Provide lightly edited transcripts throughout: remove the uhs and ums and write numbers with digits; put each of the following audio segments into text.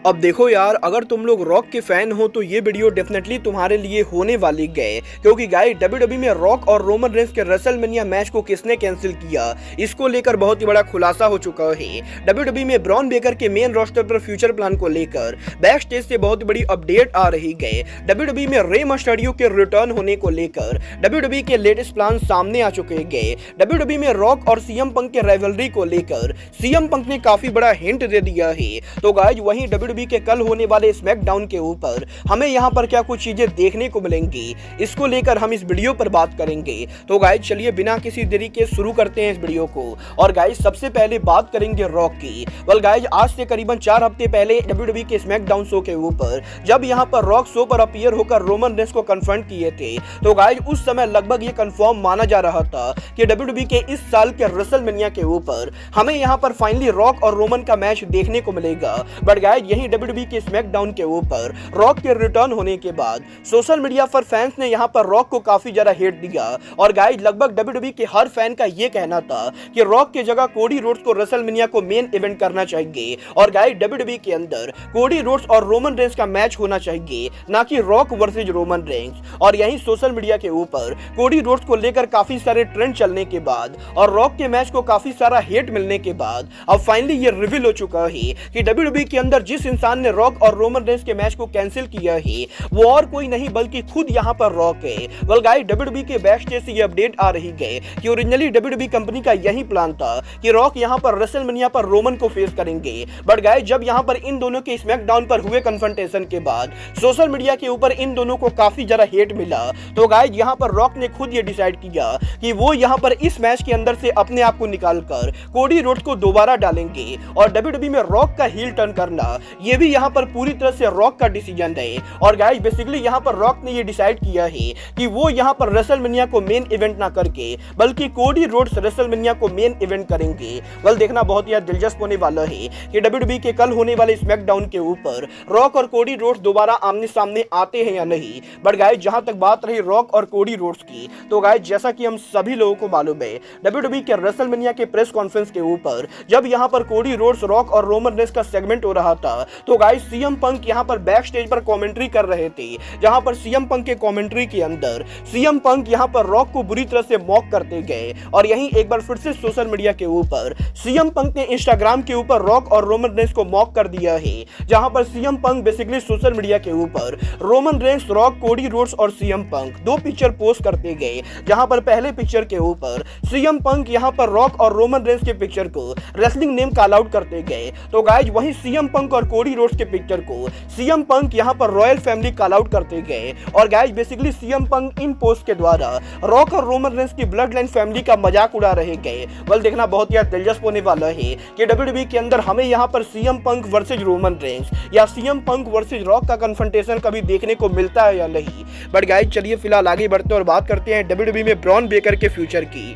अब देखो यार, अगर तुम लोग रॉक के फैन हो तो ये वीडियो डेफिनेटली तुम्हारे लिए होने वाली गए, क्योंकि गाइस डब्ल्यूडब्ल्यूई में रॉक और रोमन रेंस के रेसलमेनिया मैच को किसने कैंसिल किया, इसको लेकर बहुत ही बड़ा खुलासा हो चुका है। डब्ल्यूडब्ल्यूई में ब्रॉन बेकर के मेन रोस्टर पर फ्यूचर प्लान को लेकर बैक स्टेज से बहुत बड़ी अपडेट आ रही गए। डब्ल्यूडब्ल्यूई में रे मिस्टेरियो के रिटर्न होने को लेकर डब्ल्यूडब्ल्यूई के लेटेस्ट प्लान सामने आ चुके गए। डब्ल्यूडब्ल्यूई में रॉक और सीएम पंक के राइवलरी को लेकर सीएम पंक ने काफी बड़ा हिंट दे दिया है। तो गाइस वहीं डब्ल्यूडब्ल्यूई के कल होने वाले स्मैकडाउन के ऊपर हमें यहां पर क्या कुछ चीजें देखने को मिलेंगी, इसको लेकर हम इस वीडियो पर बात करेंगे। तो गाइस चलिए बिना किसी देरी के शुरू करते हैं इस वीडियो को। और गाइस सबसे पहले बात करेंगे रॉक की। वेल गाइस आज से करीबन 4 हफ्ते पहले डब्ल्यूडब्ल्यूई के स्मैकडाउन शो के ऊपर जब यहां पर रॉक शो पर अपीयर होकर रोमन रेंस को कन्फ्रंट किए थे, तो गाइस उस समय लगभग ये कंफर्म माना जा रहा था कि डब्ल्यूडब्ल्यूई के इस साल के रेसलमेनिया के ऊपर हमें यहां पर फाइनली रॉक और रोमन का मैच देखने को मिलेगा। बट गाइस यही डब्ल्यूडब्ल्यूई के स्मैकडाउन के ऊपर रॉक के रिटर्न होने के बाद सोशल मीडिया पर फैंस ने यहां पर रॉक को काफी ज्यादा हिट दिया। और गाइस लगभग डब्ल्यूडब्ल्यूई के हर फैन का यह कहना था कि रॉक की जगह कोडी रोड्स को रेसलमेनिया को मेन इवेंट करना चाहिए। और गाइस डब्ल्यूडब्ल्यूई के अंदर कोडी रोड्स और रोमन रेंस का मैच होना चाहिए, ना कि रॉक वर्सेस रोमन रेंस। और यही सोशल मीडिया के ऊपर कोडी रोड्स को लेकर काफी सारे ट्रेंड चलने के बाद और रॉक के मैच को काफी सारा हिट मिलने के बाद अब फाइनली ये रिवील हो चुका है कि डब्ल्यूडब्ल्यूई के अंदर जिस इंसान ने रॉक और रोमन रेंस के मैच को कैंसिल किया है वो और कोई नहीं बल्कि खुद यहां पर रॉक है। वेल गाइस डब्ल्यूडब्ल्यूई के बैक स्टेज से ये अपडेट आ रही है कि ओरिजिनली डब्ल्यूडब्ल्यूई कंपनी का यही प्लान था कि रॉक यहां पर रेसलमेनिया पर रोमन को फेस करेंगे। बट गाइस जब यहां पर इन दोनों के स्मैकडाउन पर हुए कन्फ्रंटेशन के बाद सोशल मीडिया के ऊपर इन दोनों को काफी ज्यादा हेट मिला, तो गाइस यहां पर रॉक ने खुद ये डिसाइड किया कि वो यहां पर इस मैच के अंदर से अपने आप को निकालकर कोडी रोड्स को दोबारा डालेंगे। और डब्ल्यूडब्ल्यूई में रॉक का हील टर्न करना ये भी यहां पर पूरी तरह से रॉक का डिसीजन है। और गाइस बेसिकली यहां पर रॉक ने ये डिसाइड किया है कि वो यहां पर रेसलमेनिया को मेन इवेंट ना करके बल्कि कोडी रोड्स रेसलमेनिया को मेन इवेंट करेंगे। वेल देखना बहुत ही दिलचस्प होने वाला है कि डब्ल्यूडब्ल्यूई के कल होने वाले स्मैकडाउन के ऊपर रॉक और कोडी रोड्स दोबारा आमने सामने आते हैं या नहीं। बट गाइस जहां तक बात रही रॉक और कोडी रोड्स की, तो गाइस जैसा कि हम सभी लोगों को मालूम है डब्ल्यूडब्ल्यूई के रेसलमेनिया के प्रेस कॉन्फ्रेंस के ऊपर जब यहां पर कोडी रोड्स रॉक और रोमन रेंस का सेगमेंट हो रहा था, तो गाइस सीएम पंक यहां पर बैक स्टेज पर कमेंट्री कर रहे थे, जहां पर सीएम पंक के कमेंट्री के अंदर सीएम पंक यहां पर रॉक को बुरी तरह से मॉक करते गए। और यहीं एक बार फिर से सोशल मीडिया के ऊपर सीएम पंक ने इंस्टाग्राम के ऊपर रॉक और रोमन रेंस को मॉक कर दिया है, जहां पर CM Punk basically social media के ऊपर Roman Reigns, rock, Cody Rhodes और सीएम पंक 2 पिक्चर पोस्ट करते गए। जहां पर पहले पिक्चर के ऊपर सीएम पंक यहां पर रॉक और रोमन रेंस के पिक्चर को रेसलिंग नेम कॉल आउट करते गए, तो गाइस वहीं सीएम पंक और कोडी रोड्स के पिक्चर को सीएम पंक यहां पर रॉयल फैमिली कॉल आउट करते गए। और गाइस बेसिकली सीएम पंक इन पोस्ट के द्वारा रॉक और रोमन रेंस की ब्लड लाइन फैमिली का मजाक उड़ा रहे गए। वेल देखना बहुत ही दिलचस्प होने वाला है कि डब्ल्यूडब्ल्यूई के अंदर हमें यहां पर CM Punk versus Roman Reigns या सीएम पंक वर्सेस रॉक का कन्फ्रंटेशन कभी देखने को मिलता है या नहीं। बट गाइस चलिए फिलहाल आगे बढ़ते और बात करते हैं डब्ल्यूडब्ल्यूई में ब्रॉन बेकर के फ्यूचर की।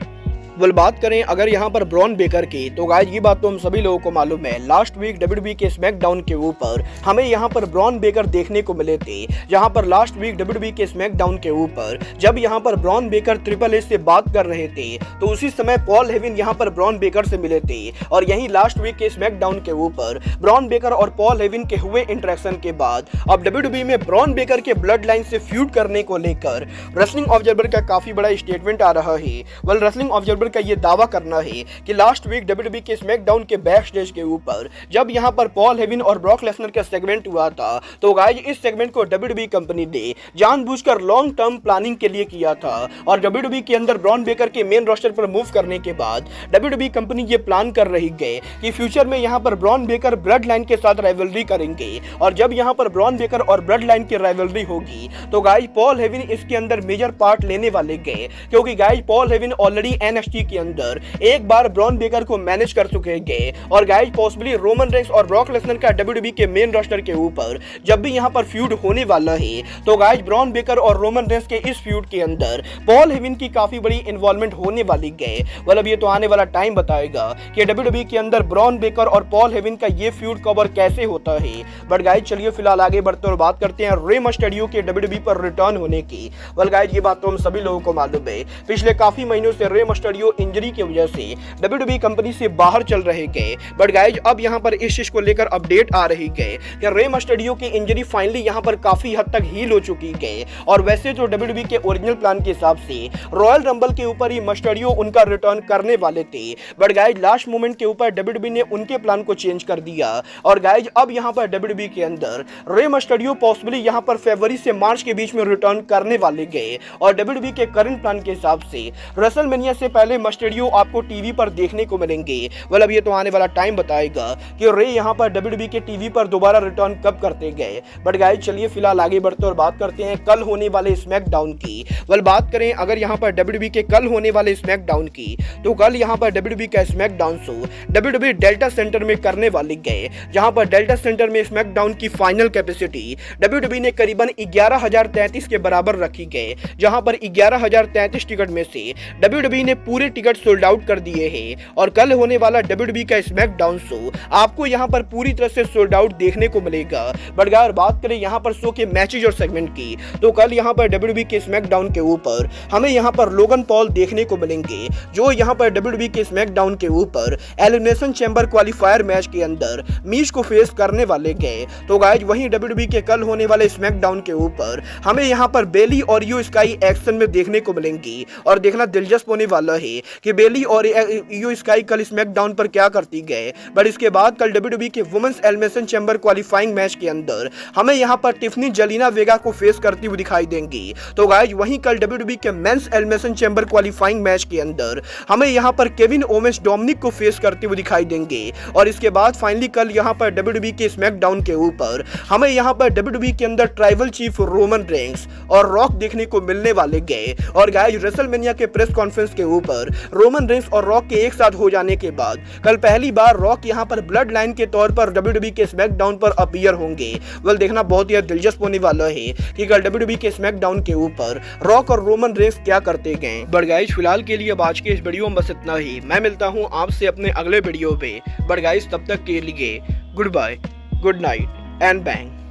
वेल बात करें अगर यहाँ पर ब्रॉन बेकर की, तो गाइस ये बात तो हम सभी लोगों को मालूम है लास्ट वीक डब्ल्यूडब्ल्यूई के स्मैकडाउन के ऊपर हमें यहाँ पर ब्रॉन बेकर देखने को मिले थे। जहाँ पर लास्ट वीक डब्ल्यूडब्ल्यूई के स्मैकडाउन के ऊपर जब यहाँ पर ब्रॉन बेकर ट्रिपल एच से बात कर रहे थे, तो उसी समय पॉल हेवन यहाँ पर ब्रॉन बेकर से मिले थे। और यही लास्ट वीक के स्मैकडाउन के ऊपर ब्रॉन बेकर और पॉल हेवन के हुए इंटरेक्शन के बाद अब डब्ल्यूडब्ल्यूई में ब्रॉन बेकर के ब्लड लाइन से फ्यूड करने को लेकर रेसलिंग ऑब्जर्वर का काफी बड़ा स्टेटमेंट आ रहा है। वेल रेसलिंग ऑब्जर्वर का ये दावा करना है कि लास्ट वीक डब्ल्यूडब्ल्यूई के स्मैकडाउन के बैक स्टेज के ऊपर जब यहां पर पॉल हेवन और ब्रॉक लेसनर का सेगमेंट हुआ था, तो गाइस इस सेगमेंट को डब्ल्यूडब्ल्यूई कंपनी ने जानबूझकर लॉन्ग टर्म प्लानिंग के लिए किया था। और डब्ल्यूडब्ल्यूई के अंदर ब्रॉन बेकर के मेन रोस्टर पर मूव करने के बाद डब्ल्यूडब्ल्यूई कंपनी ये प्लान कर रही है कि फ्यूचर में यहां पर ब्रॉन बेकर ब्लड लाइन के साथ राइवलरी करेंगे। और जब यहां पर ब्रॉन बेकर और ब्लड लाइन की राइवलरी होगी, तो गाइस पॉल हेवन इसके अंदर मेजर पार्ट लेने वाले गए, क्योंकि guys Paul Heyman already NXT के अंदर एक बार ब्रॉन बेकर को मैनेज कर चुके गए। और गाइस पॉसिबली रोमन रेंस और ब्रॉक लेसनर का डब्ल्यूडब्ल्यूई के मेन रोस्टर के ऊपर जब भी यहां पर फ्यूड होने वाला है, तो गाइस ब्रॉन बेकर और रोमन रेंस के इस फ्यूड के अंदर पॉल हेवन की काफी बड़ी इन्वॉल्वमेंट होने वाली गए। मतलब ये तो आने वाला टाइम बताएगा कि डब्ल्यूडब्ल्यूई के अंदर ब्रॉन बेकर और पॉल हेवन का ये फ्यूड कवर कैसे होता है। बट गाइस चलिए फिलहाल आगे बढ़ते और बात करते हैं रे मिस्टेरियो के डब्ल्यूडब्ल्यूई पर रिटर्न होने की। वेल गाइस ये बात तो हम सभी लोगों को मालूम है, पिछले काफी महीनों से रे मिस्टेरियो मस्टरियो इंजरी की वजह से WWE कंपनी से बाहर चल रहे गए। बट गाइज अब यहाँ पर इस चीज को लेकर अपडेट आ रही गए कि रे मस्टरियो की इंजरी फाइनली यहाँ पर काफी हद तक हील हो चुकी गए। और वैसे जो WWE के ओरिजिनल प्लान के हिसाब से रॉयल रंबल के ऊपर ही मस्टरियो उनका रिटर्न करने वाले थे। बट गाइज लास्ट मोमेंट के ऊपर WWE ने उनके प्लान को चेंज कर दिया। और गाइज अब यहाँ पर WWE के अंदर रे मस्टरियो पॉसिबली यहाँ पर फरवरी से मार्च के बीच में रिटर्न करने वाले गए। और WWE के करंट प्लान के हिसाब से रेसलमेनिया से पहले मस्टरियो आपको टीवी पर देखने को मिलेंगे। मतलब ये तो आने वाला टाइम बताएगा कि रे यहाँ पर WWE के टीवी पर दोबारा रिटर्न कब करते गए। बट गाइज चलिए फिलहाल आगे बढ़ते और बात करते हैं कल होने वाले स्मैकडाउन की। बात करें अगर यहाँ पर WWE के कल होने वाले स्मैकडाउन की, तो कल यहाँ पर WWE का SmackDown show WWE delta centre में करने वाले गए। जहाँ पर डेल्टा सेंटर में स्मैकडाउन की फाइनल कैपेसिटी WWE ने करीबन 11,033 के बराबर रखी गए। जहाँ पर 11,033 टिकट में से WWE ने पूरे टिकट सोल्ड आउट कर दिए हैं। और कल होने वाला WWE का स्मैकडाउन शो आपको यहाँ पर पूरी तरह से सोल्ड आउट देखने को मिलेगा। बट अगर बात करें यहाँ पर शो के मैचेज और सेगमेंट की, तो कल यहाँ पर WWE के स्मैकडाउन के ऊपर हमें यहाँ पर लोगन पॉल देखने को मिलेंगे, जो यहाँ पर WWE के स्मैकडाउन के ऊपर एलिमिनेशन चैम्बर क्वालिफायर मैच के अंदर मीश को फेस करने वाले गए। तो गाइज वहीं WWE के कल होने वाले स्मैकडाउन के ऊपर हमें यहाँ पर बेली और इयो स्काई एक्शन में देखने को मिलेंगी। और देखना दिलचस्प होने वाला है कि बेली और इयो स्काई कल स्मैकडाउन पर क्या करती गए। बट इसके बाद कल WWE के women's elimination chamber qualifying match के अंदर हमें यहाँ पर टिफनी जेलिना वेगा को फेस करती हुई दिखाई देंगी। तो गाइज वहीं कल WWE के men's elimination chamber qualifying match के अंदर हमें यहां पर केविन ओवेंस डोमिनिक को फेस करते हुए दिखाई देंगे। और इसके बाद फाइनली कल यहां पर WWE के स्मैकडाउन के ऊपर हमें यहां पर WWE के अंदर ट्राइबल चीफ रोमन रेंस और रॉक देखने को मिलने वाले गए। और गाइस रेसलमेनिया के प्रेस कॉन्फ्रेंस के ऊपर रोमन रेंस और रॉक के एक साथ हो जाने के बाद कल पहली बार रॉक यहां पर ब्लड लाइन के तौर पर WWE के स्मैकडाउन पर अपीयर होंगे। वेल देखना बहुत ही दिलचस्प होने वाला है कि कल WWE के स्मैकडाउन के ऊपर रॉक और रोमन रेंस क्या करते गए। बट गाइस फिलहाल के लिए अब आज के इस वीडियो में बस इतना ही। मैं मिलता हूं आपसे अपने अगले वीडियो पे। बट गाइस तब तक के लिए good bye, good night and bang.